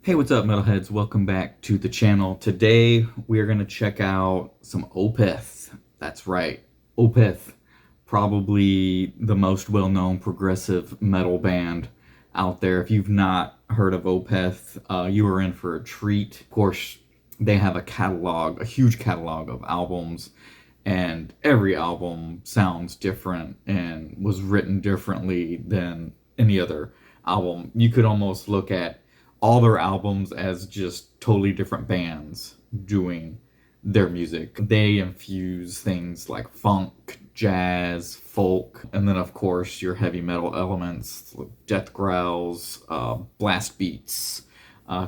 Hey, what's up, metalheads? Welcome back to the channel. Today, we are going to check out some Opeth. That's right, Opeth, probably the most well-known progressive metal band out there. If you've not heard of Opeth, you are in for a treat. Of course, they have a huge catalog of albums, and every album sounds different and was written differently than any other album. You could almost look at all their albums as just totally different bands doing their music. They infuse things like funk, jazz, folk, and then of course your heavy metal elements, death growls, blast beats,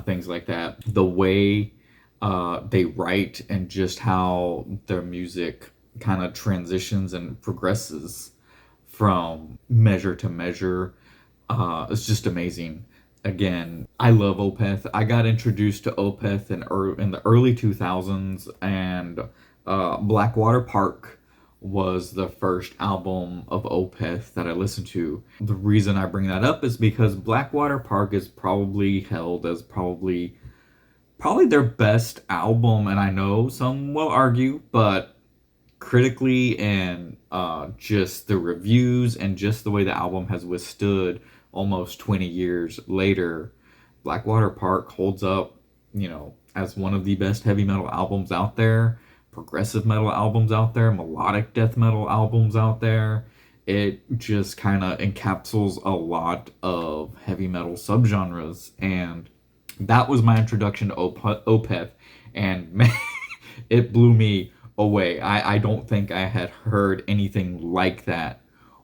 things like that. The way they write and just how their music kind of transitions and progresses from measure to measure, it's just amazing. Again, I love Opeth. I got introduced to Opeth in the early 2000s, and Blackwater Park was the first album of Opeth that I listened to. The reason I bring that up is because Blackwater Park is probably held as probably their best album, and I know some will argue, but critically and just the reviews and just the way the album has withstood almost 20 years later, Blackwater Park holds up, as one of the best heavy metal albums out there, progressive metal albums out there, melodic death metal albums out there. It just kind of encapsulates a lot of heavy metal subgenres, and that was my introduction to Opeth, and man, it blew me away. I don't think I had heard anything like that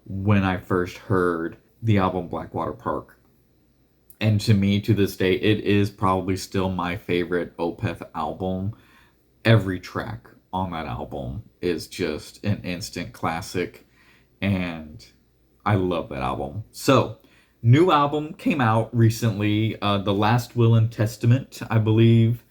when I first heard the album Blackwater Park. And to me, to this day, it is probably still my favorite Opeth album. Every track on that album is just an instant classic, and I love that album. So, new album came out recently. The Last Will and Testament, I believe,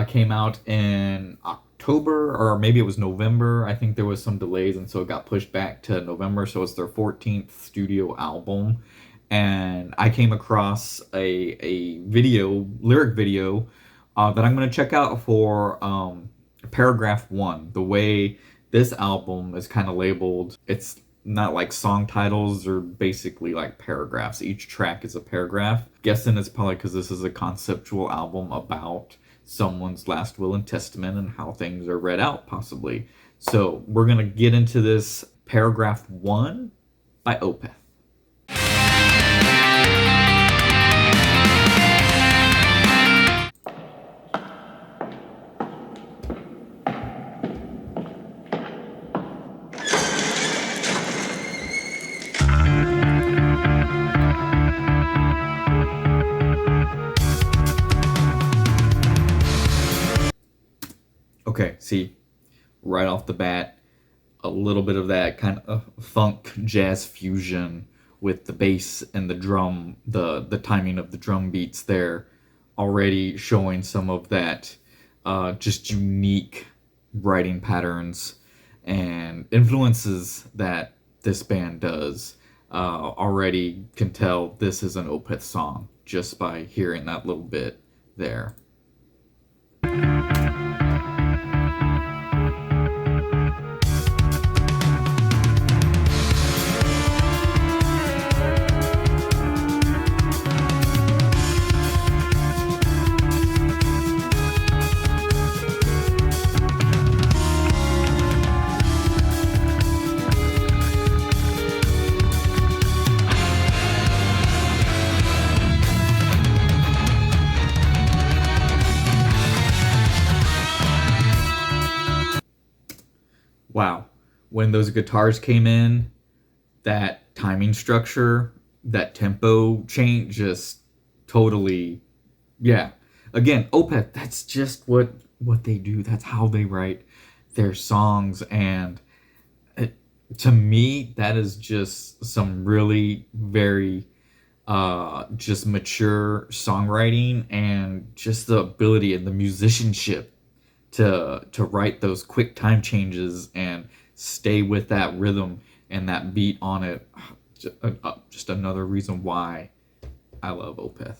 came out in October, or maybe it was November. I think there was some delays, and so it got pushed back to November. So it's their 14th studio album, and I came across a lyric video, that I'm going to check out for paragraph one. The way this album is kind of labeled, it's not like song titles, or basically like paragraphs. Each track is a paragraph. Guessing it's probably because this is a conceptual album about someone's last will and testament and how things are read out, possibly. So we're gonna get into this paragraph one by Opeth. Okay, see, right off the bat, a little bit of that kind of funk jazz fusion with the bass and the drum, the timing of the drum beats there, already showing some of that just unique writing patterns and influences that this band does. Already can tell this is an Opeth song just by hearing that little bit there. Wow. When those guitars came in, that timing structure, that tempo change, just totally, yeah. Again, Opeth, that's just what they do. That's how they write their songs, and it, to me, that is just some really very just mature songwriting, and just the ability and the musicianship to write those quick time changes and stay with that rhythm and that beat on it. Just another reason why I love Opeth.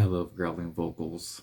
I love growling vocals.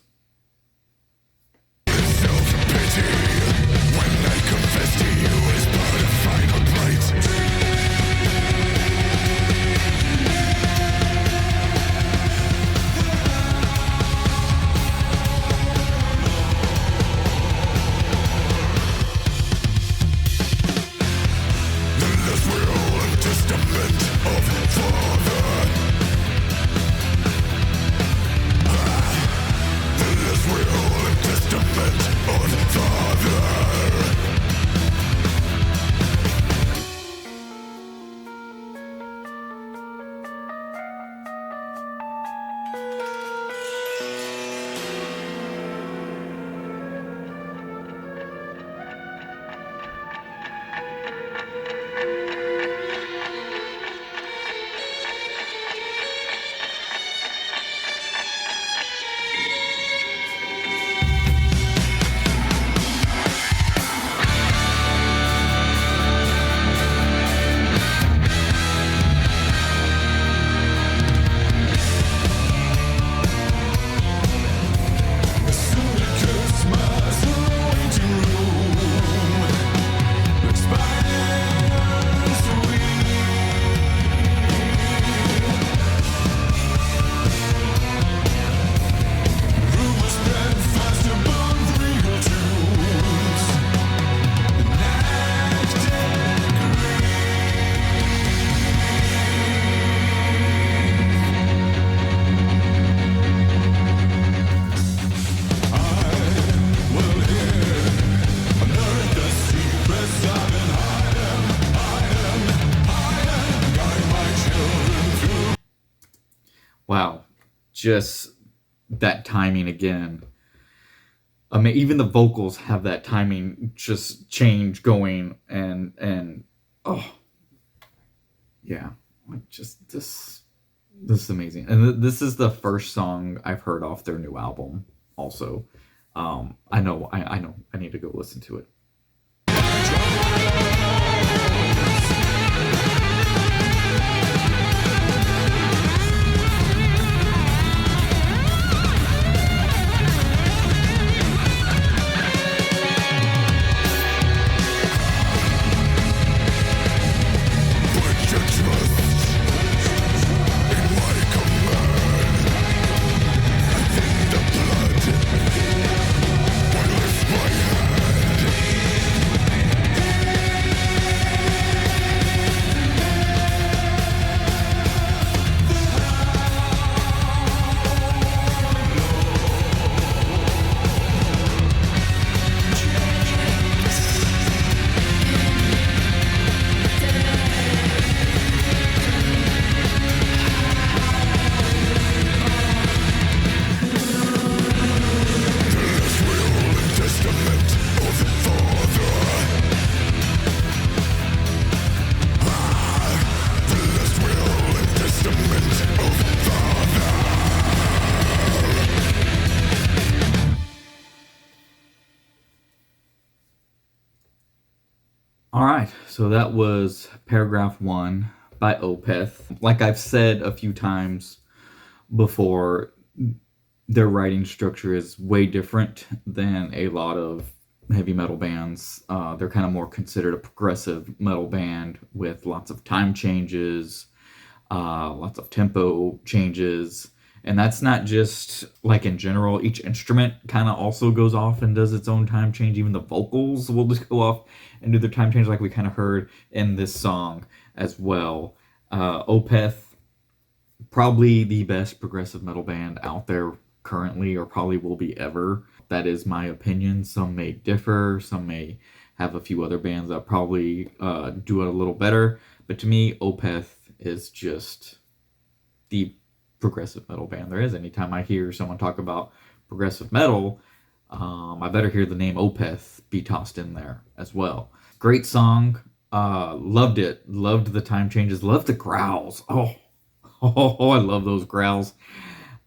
Wow, just that timing again. I mean, even the vocals have that timing just change going, and oh yeah, like just this is amazing. And this is the first song I've heard off their new album. Also, I know, I know, I need to go listen to it. All right, so that was paragraph 1 by Opeth. Like I've said a few times before, their writing structure is way different than a lot of heavy metal bands. They're kind of more considered a progressive metal band with lots of time changes, lots of tempo changes. And that's not just like in general. Each instrument kind of also goes off and does its own time change. Even the vocals will just go off and do their time change, like we kind of heard in this song as well. Opeth, probably the best progressive metal band out there currently, or probably will be ever. That is my opinion. Some may differ. Some may have a few other bands that probably do it a little better. But to me, Opeth is just the progressive metal band there is. Anytime I hear someone talk about progressive metal, I better hear the name Opeth be tossed in there as well. Great song. Loved it. Loved the time changes. Loved the growls. Oh, I love those growls.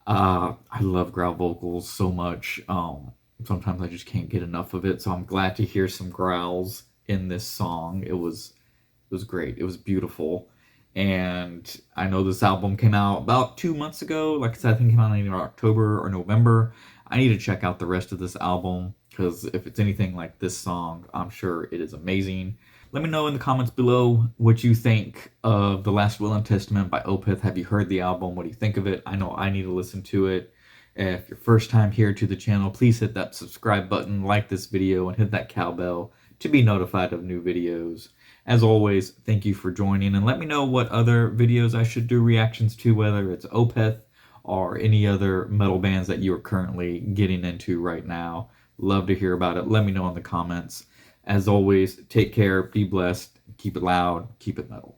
I love growl vocals so much. Sometimes I just can't get enough of it. So I'm glad to hear some growls in this song. It was great. It was beautiful. And I know this album came out about 2 months ago. Like I said, I think it came out in either October or November. I need to check out the rest of this album because if it's anything like this song, I'm sure it is amazing. Let me know in the comments below what you think of The Last Will and Testament by Opeth. Have you heard the album? What do you think of it? I know I need to listen to it. If you're first time here to the channel, please hit that subscribe button, like this video, and hit that cowbell to be notified of new videos. As always, thank you for joining, and let me know what other videos I should do reactions to, whether it's Opeth or any other metal bands that you are currently getting into right now. Love to hear about it. Let me know in the comments. As always, take care, be blessed, keep it loud, keep it metal.